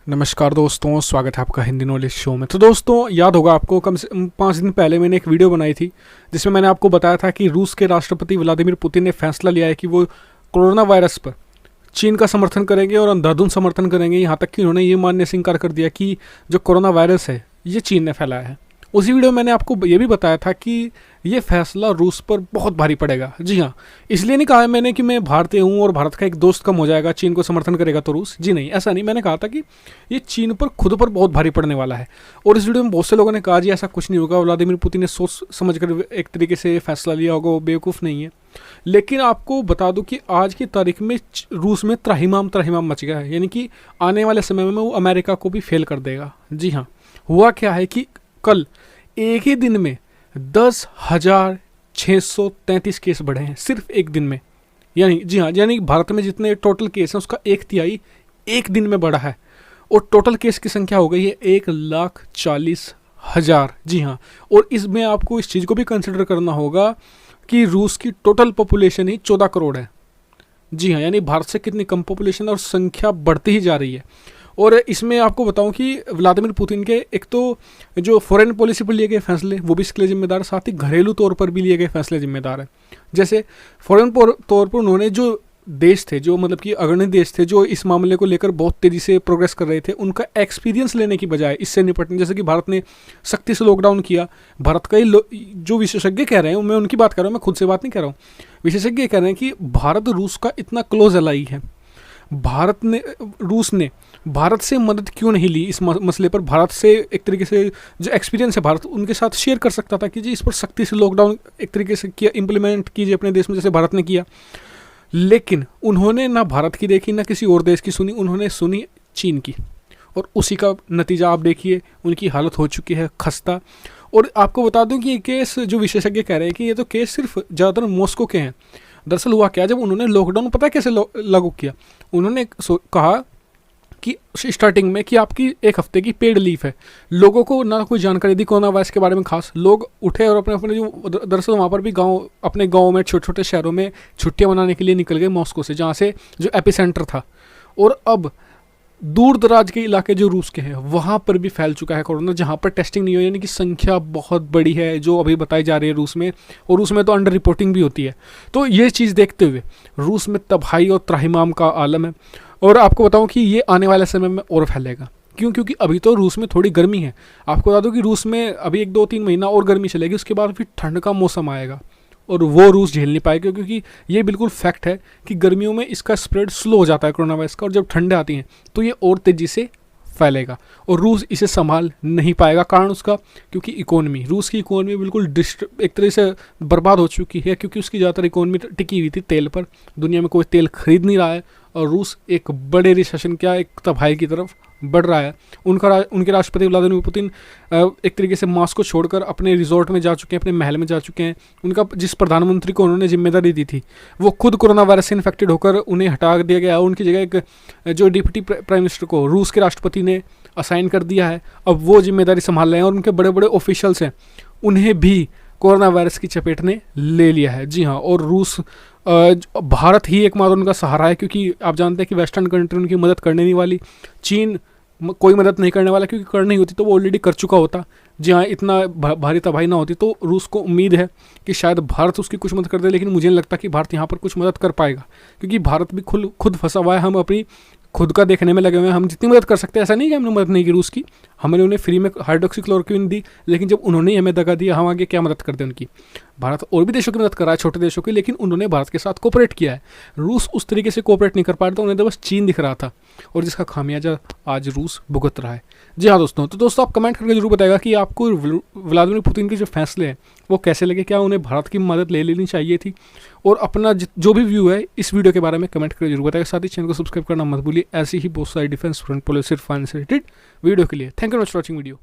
नमस्कार दोस्तों, स्वागत है आपका हिंदी नॉलेज शो में। तो दोस्तों, याद होगा आपको, कम से 5 दिन पहले मैंने एक वीडियो बनाई थी जिसमें मैंने आपको बताया था कि रूस के राष्ट्रपति व्लादिमीर पुतिन ने फैसला लिया है कि वो कोरोना वायरस पर चीन का समर्थन करेंगे और अंधाधुंध समर्थन करेंगे। यहाँ तक कि उन्होंने ये मानने से इनकार कर दिया कि जो कोरोना वायरस है ये चीन ने फैलाया है। उसी वीडियो में मैंने आपको ये भी बताया था कि ये फैसला रूस पर बहुत भारी पड़ेगा। जी हाँ, इसलिए नहीं कहा है मैंने कि मैं भारतीय हूँ और भारत का एक दोस्त कम हो जाएगा, चीन को समर्थन करेगा तो रूस। जी नहीं, ऐसा नहीं। मैंने कहा था कि ये चीन पर खुद पर बहुत भारी पड़ने वाला है। और इस वीडियो में बहुत से लोगों ने कहा जी ऐसा कुछ नहीं होगा, व्लादिमीर पुतिन ने सोच समझ कर एक तरीके से फैसला लिया होगा, वो बेवकूफ़ नहीं है। लेकिन आपको बता दूं कि आज की तारीख में रूस में त्राहिमाम मच गया है, यानी कि आने वाले समय में वो अमेरिका को भी फेल कर देगा। जी हाँ, हुआ क्या है कि कल एक ही दिन में 10,633 केस बढ़े हैं, सिर्फ एक दिन में। यानी जी हाँ, यानी भारत में जितने टोटल केस हैं उसका 1/3 एक दिन में बढ़ा है। और टोटल केस की संख्या हो गई है 1,40,000। जी हाँ, और इसमें आपको इस चीज़ को भी कंसिडर करना होगा कि रूस की टोटल पॉपुलेशन ही 14 करोड़ है। जी हाँ, यानी भारत से कितनी कम पॉपुलेशन और संख्या बढ़ती ही जा रही है। और इसमें आपको बताऊं कि व्लादिमीर पुतिन के एक तो जो फॉरेन पॉलिसी पर लिए गए फैसले वो भी इसके लिए जिम्मेदार है, साथ ही घरेलू तौर पर भी लिए गए फैसले जिम्मेदार है। जैसे फॉरेन तौर पर उन्होंने जो देश थे, जो मतलब कि अग्रणी देश थे, जो इस मामले को लेकर बहुत तेज़ी से प्रोग्रेस कर रहे थे, उनका एक्सपीरियंस लेने की बजाय इससे निपटने, जैसे कि भारत ने सख्ती से लॉकडाउन किया। भारत का जो विशेषज्ञ कह रहे हैं, मैं उनकी बात कर रहा हूँ, मैं खुद से बात नहीं कर रहा हूँ। विशेषज्ञ कह रहे हैं कि भारत रूस का इतना क्लोज अलाई है, रूस ने भारत से मदद क्यों नहीं ली इस मसले पर। भारत से एक तरीके से जो एक्सपीरियंस है भारत उनके साथ शेयर कर सकता था कि जी इस पर सख्ती से लॉकडाउन एक तरीके से किया, इम्प्लीमेंट कीजिए अपने देश में जैसे भारत ने किया। लेकिन उन्होंने ना भारत की देखी ना किसी और देश की सुनी, उन्होंने सुनी चीन की। और उसी का नतीजा आप देखिए, उनकी हालत हो चुकी है खस्ता। और आपको बता दूं कि ये केस जो विशेषज्ञ कह रहे हैं कि ये तो केस सिर्फ ज़्यादातर मॉस्को के हैं। दरअसल हुआ क्या, जब उन्होंने लॉकडाउन पता है कैसे लागू किया, उन्होंने कहा कि स्टार्टिंग में कि आपकी 1 हफ्ते की पेड लीव है। लोगों को ना कोई जानकारी दी कोरोना वायरस के बारे में खास। लोग उठे और अपने अपने जो दरअसल वहाँ पर भी अपने गाँव में छोटे छोटे शहरों में छुट्टियाँ मनाने के लिए निकल गए मॉस्को से, जहाँ से जो एपिसेंटर था। और अब दूर दराज के इलाके जो रूस के हैं वहाँ पर भी फैल चुका है कोरोना, जहाँ पर टेस्टिंग नहीं हो, यानी कि संख्या बहुत बड़ी है जो अभी बताई जा रही है रूस में। और रूस में तो अंडर रिपोर्टिंग भी होती है। तो ये चीज़ देखते हुए रूस में तबाही और त्राहिमाम का आलम है। और आपको बताऊं कि ये आने वाले समय में और फैलेगा। क्यों? क्योंकि अभी तो रूस में थोड़ी गर्मी है। आपको बता दूं कि रूस में अभी 1-2-3 महीना और गर्मी चलेगी, उसके बाद फिर ठंड का मौसम आएगा और वो रूस झेल नहीं पाएगा। क्योंकि ये बिल्कुल फैक्ट है कि गर्मियों में इसका स्प्रेड स्लो हो जाता है कोरोना वायरस का, और जब ठंडे आती हैं तो ये और तेज़ी से फैलेगा और रूस इसे संभाल नहीं पाएगा। कारण उसका, क्योंकि इकोनॉमी, रूस की इकोनॉमी बिल्कुल एक तरह से बर्बाद हो चुकी है, क्योंकि उसकी ज़्यादातर इकोनॉमी टिकी हुई थी तेल पर। दुनिया में कोई तेल खरीद नहीं रहा है और रूस एक बड़े रिसेशन क्या एक तबाही की तरफ बढ़ रहा है। उनके राष्ट्रपति व्लादिमीर पुतिन एक तरीके से मॉस्को छोड़कर अपने रिजॉर्ट में जा चुके हैं, अपने महल में जा चुके हैं। उनका जिस प्रधानमंत्री को उन्होंने जिम्मेदारी दी थी वो खुद कोरोना वायरस से इन्फेक्टेड होकर उन्हें हटा दिया गया। उनकी जगह एक जो डिप्टी प्राइम मिनिस्टर को रूस के राष्ट्रपति ने असाइन कर दिया है। अब वो जिम्मेदारी संभाल रहे हैं और उनके बड़े बड़े ऑफिशियल्स हैं, उन्हें भी कोरोना वायरस की चपेट ने ले लिया है। जी हाँ, और रूस भारत ही एकमात्र उनका सहारा है, क्योंकि आप जानते हैं कि वेस्टर्न कंट्री उनकी मदद करने नहीं वाली। चीन कोई मदद नहीं करने वाला, क्योंकि करनी होती तो वो ऑलरेडी कर चुका होता। जी हाँ, इतना भारी तबाही ना होती। तो रूस को उम्मीद है कि शायद भारत उसकी कुछ मदद कर दे, लेकिन मुझे नहीं लगता कि भारत यहाँ पर कुछ मदद कर पाएगा, क्योंकि भारत भी खुद फंसा हुआ है। हम अपनी खुद का देखने में लगे हुए हैं। हम जितनी मदद कर सकते हैं, ऐसा नहीं कि हमने मदद नहीं की रूस की, हमने उन्हें फ्री में हाइड्रोक्सीक्लोरोक्विन दी, लेकिन जब उन्होंने हमें दगा दिया, हम आगे क्या मदद कर दें उनकी। भारत और भी देशों की मदद कर रहा है, छोटे देशों की, लेकिन उन्होंने भारत के साथ कोऑपरेट किया है। रूस उस तरीके से कोऑपरेट नहीं कर पा रहा था, उन्हें तो बस चीन दिख रहा था, और जिसका खामियाजा आज रूस भुगत रहा है। जी हाँ दोस्तों, तो दोस्तों आप कमेंट करके जरूर बताएगा कि आपको व्लादिमीर पुतिन के जो फैसले हैं वो कैसे लगे। क्या उन्हें भारत की मदद ले लेनी चाहिए थी? और अपना जो भी व्यू है इस वीडियो के बारे में कमेंट करके जरूर बताएगा। साथ ही चैनल को सब्सक्राइब करना मत भूलिए, ऐसी ही बहुत सारी defence foreign policy finance related video के लिए। Thank you for watching video.